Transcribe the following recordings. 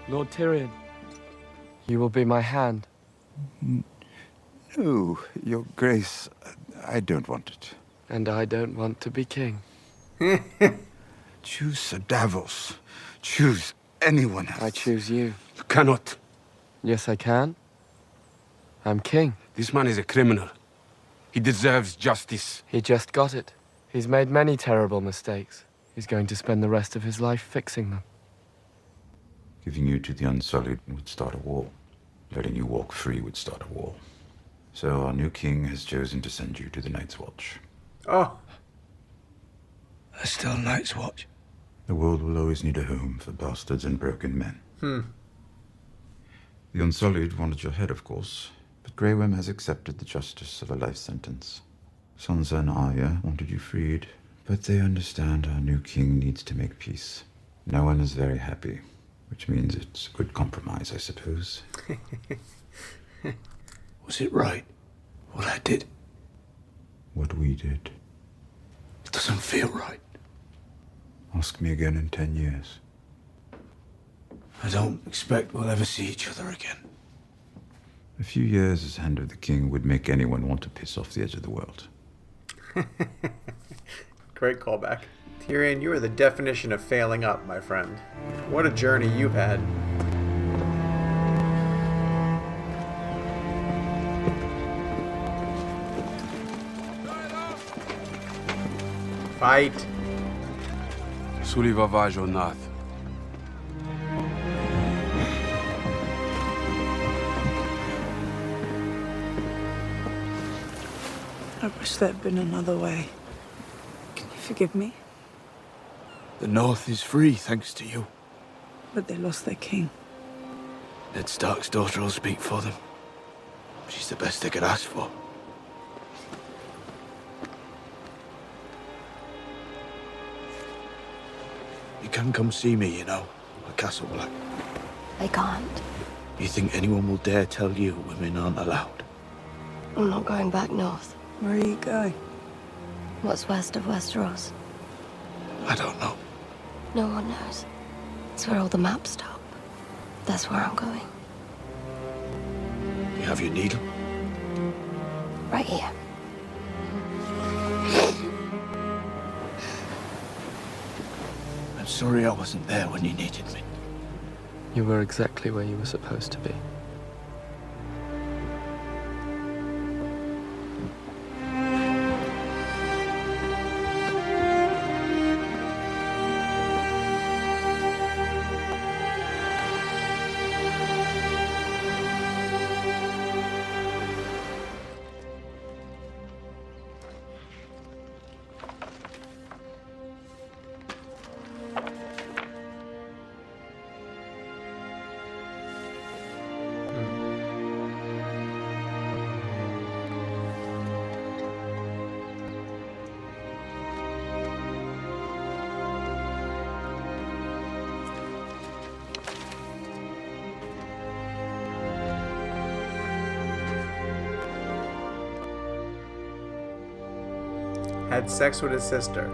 Lord Tyrion, you will be my hand. No, Your Grace, I don't want it. And I don't want to be king. Choose Sir Davos. Choose anyone else. I choose you. You cannot. Yes, I can. I'm king. This man is a criminal. He deserves justice. He just got it. He's made many terrible mistakes. He's going to spend the rest of his life fixing them. Giving you to the Unsullied would start a war. Letting you walk free would start a war. So our new king has chosen to send you to the Night's Watch. Oh. There's still Night's Watch. The world will always need a home for bastards and broken men. The Unsullied wanted your head, of course, but Grey Worm has accepted the justice of a life sentence. Sansa and Arya wanted you freed, but they understand our new king needs to make peace. No one is very happy, which means it's a good compromise, I suppose. Was it right, what I did? What we did. It doesn't feel right. Ask me again in 10 years. I don't expect we'll ever see each other again. A few years as Hand of the King would make anyone want to piss off the edge of the world. Great callback. Tyrion, you are the definition of failing up, my friend. What a journey you've had. Fight. Suliva vajo nath. I wish there'd been another way. Can you forgive me? The North is free, thanks to you. But they lost their king. Ned Stark's daughter will speak for them. She's the best they could ask for. You can come see me, you know, at Castle Black. I can't. You think anyone will dare tell you women aren't allowed? I'm not going back north. Where are you going? What's west of Westeros? I don't know. No one knows. It's where all the maps stop. That's where I'm going. You have your needle? Right here. I'm sorry I wasn't there when you needed me. You were exactly where you were supposed to be. Had sex with his sister.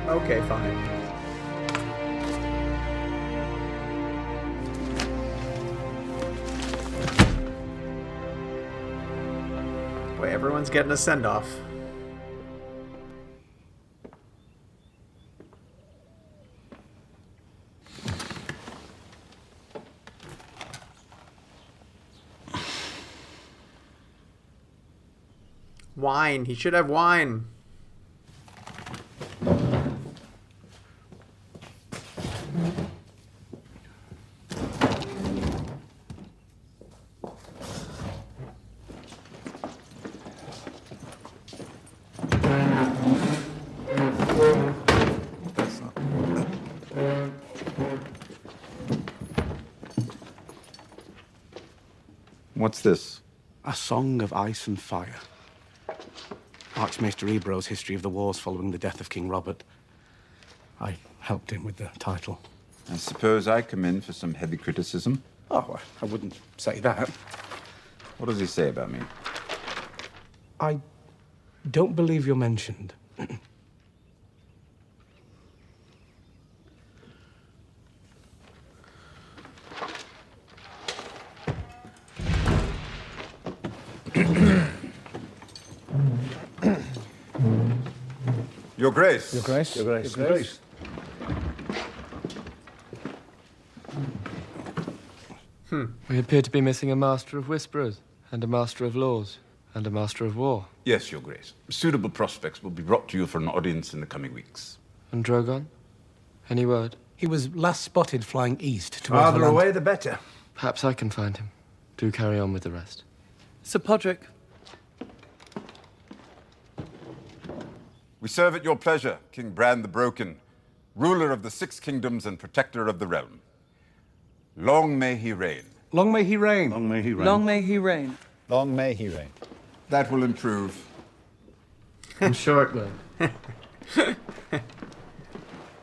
Okay, fine. Wait, everyone's getting a send-off. Wine. He should have wine. What's this? A song of ice and fire. Archmaester Ebro's history of the wars following the death of King Robert. I helped him with the title. I suppose I come in for some heavy criticism. Oh, I wouldn't say that. What does he say about me? I don't believe you're mentioned. Your Grace. Your Grace. Your Grace. Your Grace. We appear to be missing a Master of Whisperers, and a Master of Laws, and a Master of War. Yes, Your Grace. Suitable prospects will be brought to you for an audience in the coming weeks. And Drogon? Any word? He was last spotted flying east towards the Farther land. away, the better. Perhaps I can find him. Do carry on with the rest. Sir Podrick. We serve at your pleasure, King Bran the Broken, ruler of the Six Kingdoms and protector of the realm. Long may he reign. Long may he reign. Long may he reign. Long may he reign. Long may he reign. That will improve. I'm sure it will.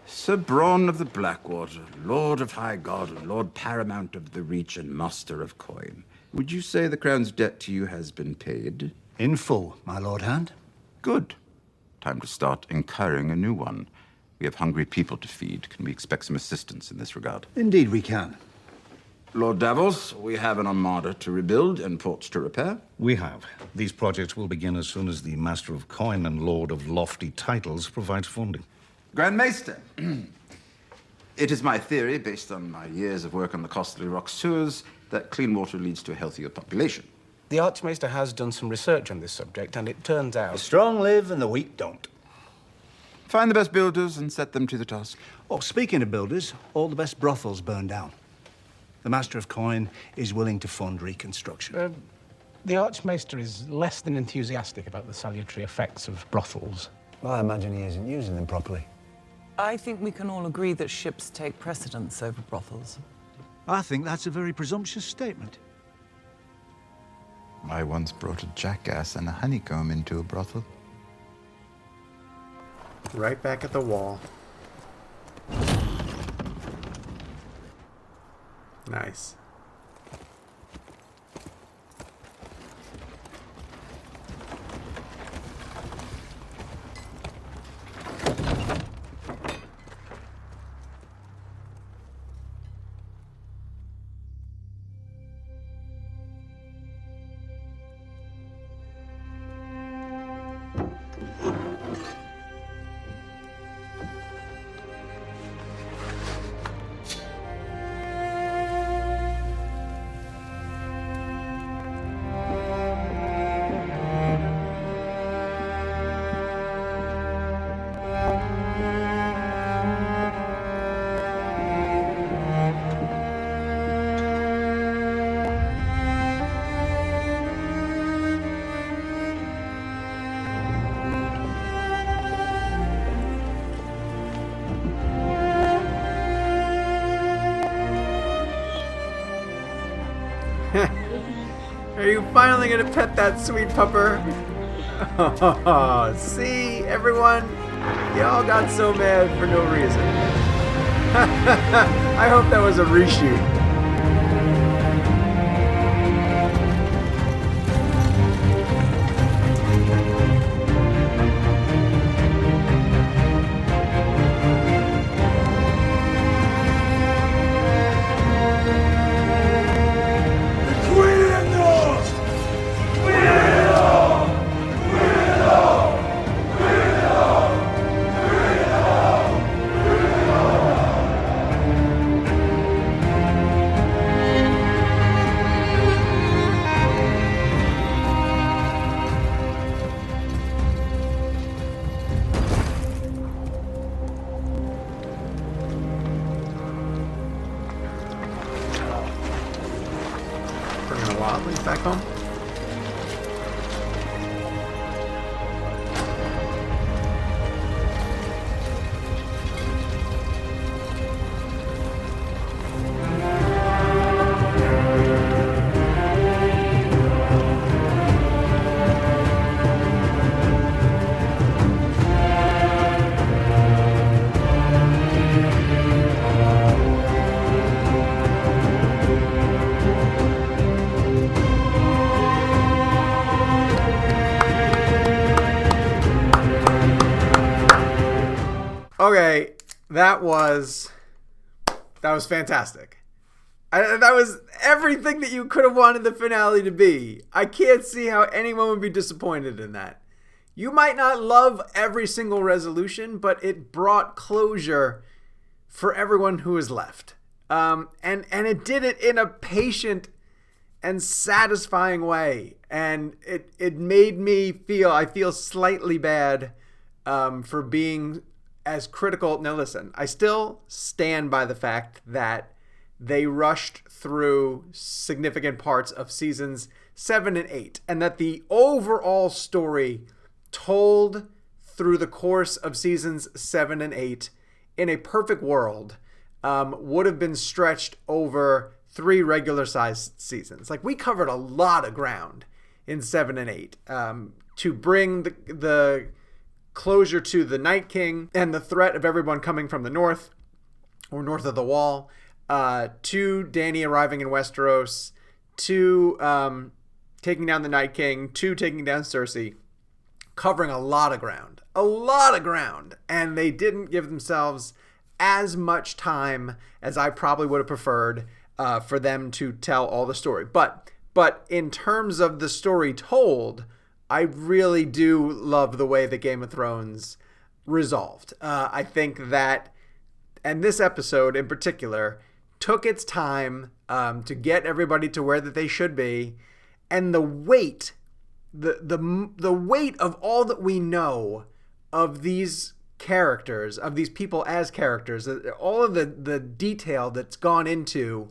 Sir Bronn of the Blackwater, Lord of High God, and Lord Paramount of the Reach and Master of Coin. Would you say the Crown's debt to you has been paid? In full, my Lord Hand. Good. Time to start incurring a new one. We have hungry people to feed. Can we expect some assistance in this regard? Indeed we can. Lord Davos, we have an armada to rebuild and ports to repair. We have. These projects will begin as soon as the Master of Coin and Lord of Lofty Titles provides funding. Grand Maester, it is my theory, based on my years of work on the costly rock sewers, that clean water leads to a healthier population. The Archmaester has done some research on this subject, and it turns The out... strong live and the weak don't. Find the best builders and set them to the task. Oh, speaking of builders, all the best brothels burned down. The Master of Coin is willing to fund reconstruction. The Archmaester is less than enthusiastic about the salutary effects of brothels. Well, I imagine he isn't using them properly. I think we can all agree that ships take precedence over brothels. I think that's a very presumptuous statement. I once brought a jackass and a honeycomb into a brothel. Right back at the wall. Nice. Are you finally gonna pet that sweet pupper? Oh, see, everyone? Y'all got so mad for no reason. I hope that was a reshoot. Bringing a lot back home. Okay, that was fantastic. That was everything that you could have wanted the finale to be. I can't see how anyone would be disappointed in that. You might not love every single resolution, but it brought closure for everyone who is left. And it did it in a patient and satisfying way. And it made me feel, I feel slightly bad for being as critical. Now listen, I still stand by the fact that they rushed through significant parts of seasons 7 and 8, and that the overall story told through the course of seasons 7 and 8 in a perfect world would have been stretched over 3 regular sized seasons. Like, we covered a lot of ground in 7 and 8 to bring the closure to the Night King and the threat of everyone coming from the north or north of the wall, to Dany arriving in Westeros, to taking down the Night King, to taking down Cersei, covering a lot of ground, and they didn't give themselves as much time as I probably would have preferred for them to tell all the story. But in terms of the story told, I really do love the way that Game of Thrones resolved. I think that, and this episode in particular, took its time to get everybody to where that they should be, and the weight, the weight of all that we know of these characters, of these people as characters, all of the detail that's gone into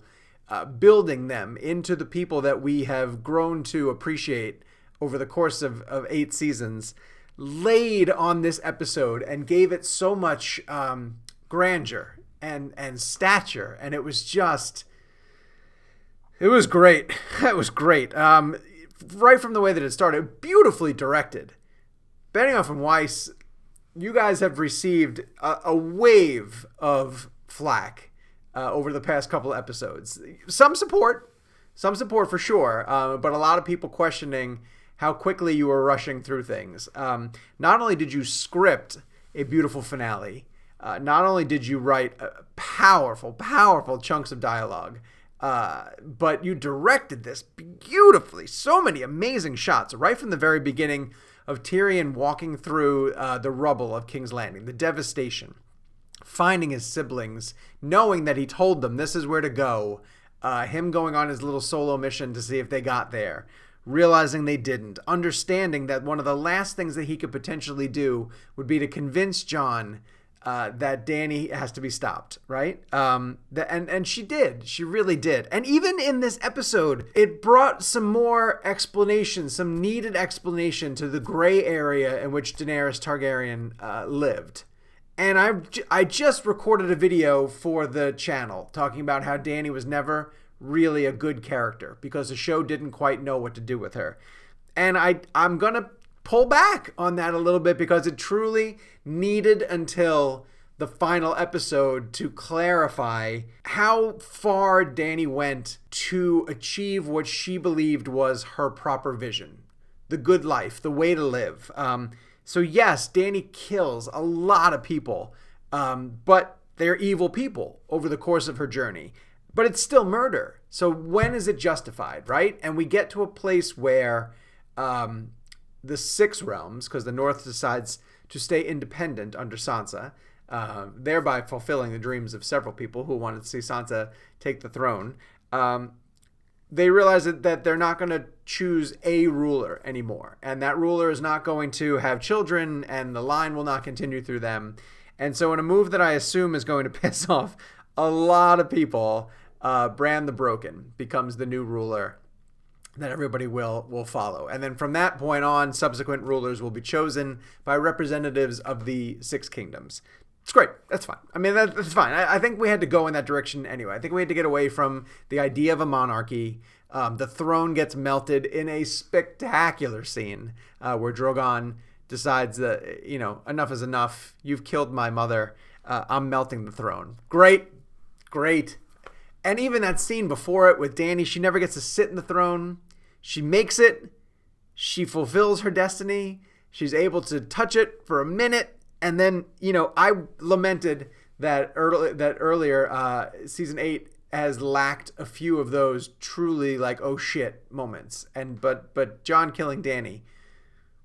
building them into the people that we have grown to appreciate over the course of 8 seasons, laid on this episode and gave it so much grandeur and stature. And it was just, it was great. It was great. Right from the way that it started, beautifully directed. Benioff and Weiss, you guys have received a wave of flack over the past couple episodes. Some support for sure, but a lot of people questioning how quickly you were rushing through things. Not only did you script a beautiful finale, not only did you write powerful chunks of dialogue, but you directed this beautifully. So many amazing shots right from the very beginning of Tyrion walking through the rubble of King's Landing, the devastation, finding his siblings, knowing that he told them this is where to go, him going on his little solo mission to see if they got there, realizing they didn't, understanding that one of the last things that he could potentially do would be to convince Jon that Dany has to be stopped, right? And she did. She really did. And even in this episode, it brought some more explanation, some needed explanation to the gray area in which Daenerys Targaryen lived. And I just recorded a video for the channel talking about how Dany was never really a good character because the show didn't quite know what to do with her. And I'm going to pull back on that a little bit because it truly needed until the final episode to clarify how far Dany went to achieve what she believed was her proper vision, the good life, the way to live. So yes, Dany kills a lot of people, but they're evil people over the course of her journey. But it's still murder. So when is it justified, right? And we get to a place where the 6 realms, because the North decides to stay independent under Sansa, thereby fulfilling the dreams of several people who wanted to see Sansa take the throne. They realize that they're not going to choose a ruler anymore. And that ruler is not going to have children, and the line will not continue through them. And so in a move that I assume is going to piss off a lot of people, Bran the Broken becomes the new ruler that everybody will follow. And then from that point on, subsequent rulers will be chosen by representatives of the 6 kingdoms. It's great. That's fine. I mean, that's fine. I think we had to go in that direction anyway. I think we had to get away from the idea of a monarchy. The throne gets melted in a spectacular scene where Drogon decides that, enough is enough. You've killed my mother. I'm melting the throne. Great. And even that scene before it with Dany, she never gets to sit in the throne. She makes it. She fulfills her destiny. She's able to touch it for a minute. And then, I lamented that earlier season 8 has lacked a few of those truly like, oh shit moments. But Jon killing Dany,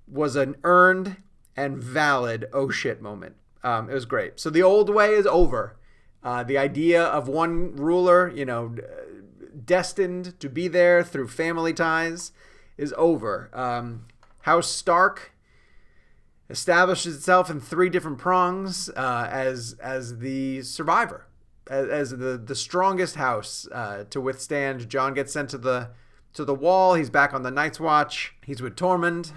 was an earned and valid oh shit moment. It was great. So the old way is over. The idea of one ruler, destined to be there through family ties is over. House Stark establishes itself in 3 different prongs as the survivor, as the strongest house to withstand. Jon gets sent to the wall. He's back on the Night's Watch. He's with Tormund,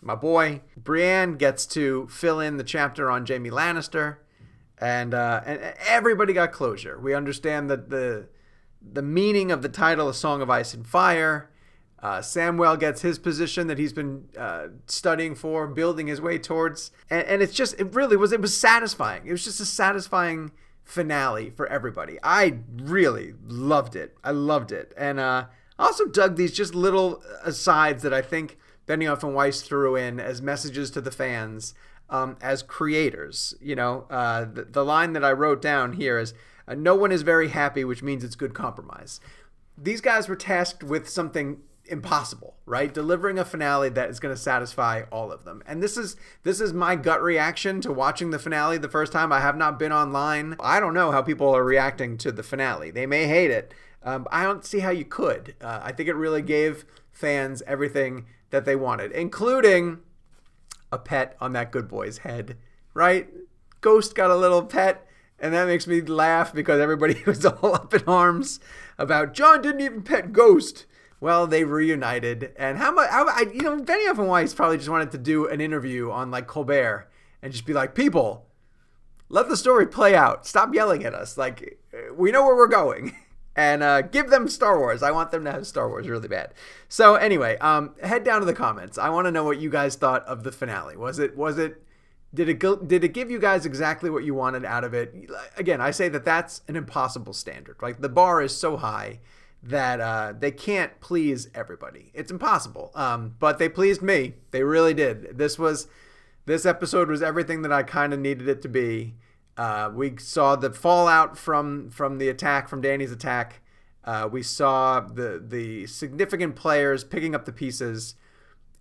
my boy. Brienne gets to fill in the chapter on Jaime Lannister, and everybody got closure. We understand that the meaning of the title, A Song of Ice and Fire. Samwell gets his position that he's been studying for, building his way towards, and it was satisfying. It was just a satisfying finale for everybody. I really loved it. I loved it, and I also dug these just little asides that I think Benioff and Weiss threw in as messages to the fans as creators. The line that I wrote down here is, "No one is very happy, which means it's good compromise." These guys were tasked with something impossible, right? Delivering a finale that is going to satisfy all of them. And this is my gut reaction to watching the finale the first time. I have not been online. I don't know how people are reacting to the finale. They may hate it. I don't see how you could. I think it really gave fans everything that they wanted, including a pet on that good boy's head, right? Ghost got a little pet, and that makes me laugh because everybody was all up in arms about Jon didn't even pet Ghost. Well, they reunited, and Benioff and Weiss probably just wanted to do an interview on like Colbert and just be like, people, let the story play out. Stop yelling at us. Like, we know where we're going. And give them Star Wars. I want them to have Star Wars really bad. So anyway, head down to the comments. I want to know what you guys thought of the finale. Did it give you guys exactly what you wanted out of it? Again, I say that that's an impossible standard. Like, the bar is so high that they can't please everybody. It's impossible. But they pleased me. They really did. This episode was everything that I kind of needed it to be. We saw the fallout from the attack, from Dany's attack. We saw the significant players picking up the pieces,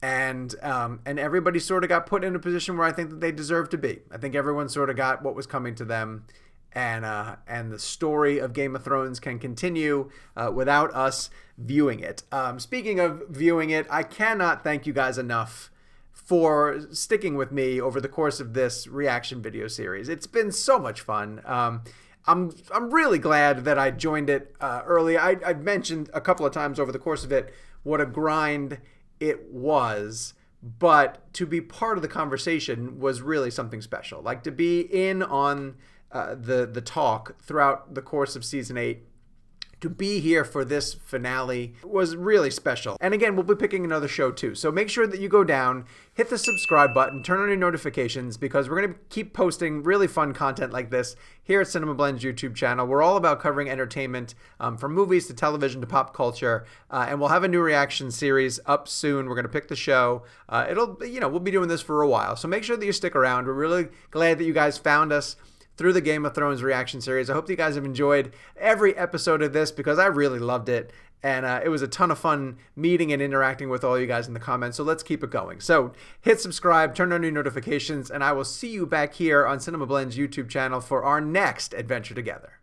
and everybody sort of got put in a position where I think that they deserve to be. I think everyone sort of got what was coming to them, and the story of Game of Thrones can continue without us viewing it. Speaking of viewing it, I cannot thank you guys enough for sticking with me over the course of this reaction video series. It's been so much fun. I'm really glad that I joined it early. I've mentioned a couple of times over the course of it what a grind it was, but to be part of the conversation was really something special. Like, to be in on the talk throughout the course of season 8, to be here for this finale was really special. And again, we'll be picking another show too. So make sure that you go down, hit the subscribe button, turn on your notifications, because we're going to keep posting really fun content like this here at CinemaBlend's YouTube channel. We're all about covering entertainment, from movies to television to pop culture. And we'll have a new reaction series up soon. We're going to pick the show. We'll be doing this for a while. So make sure that you stick around. We're really glad that you guys found us through the Game of Thrones reaction series. I hope that you guys have enjoyed every episode of this, because I really loved it. And it was a ton of fun meeting and interacting with all you guys in the comments. So let's keep it going. So hit subscribe, turn on your notifications, and I will see you back here on CinemaBlend's YouTube channel for our next adventure together.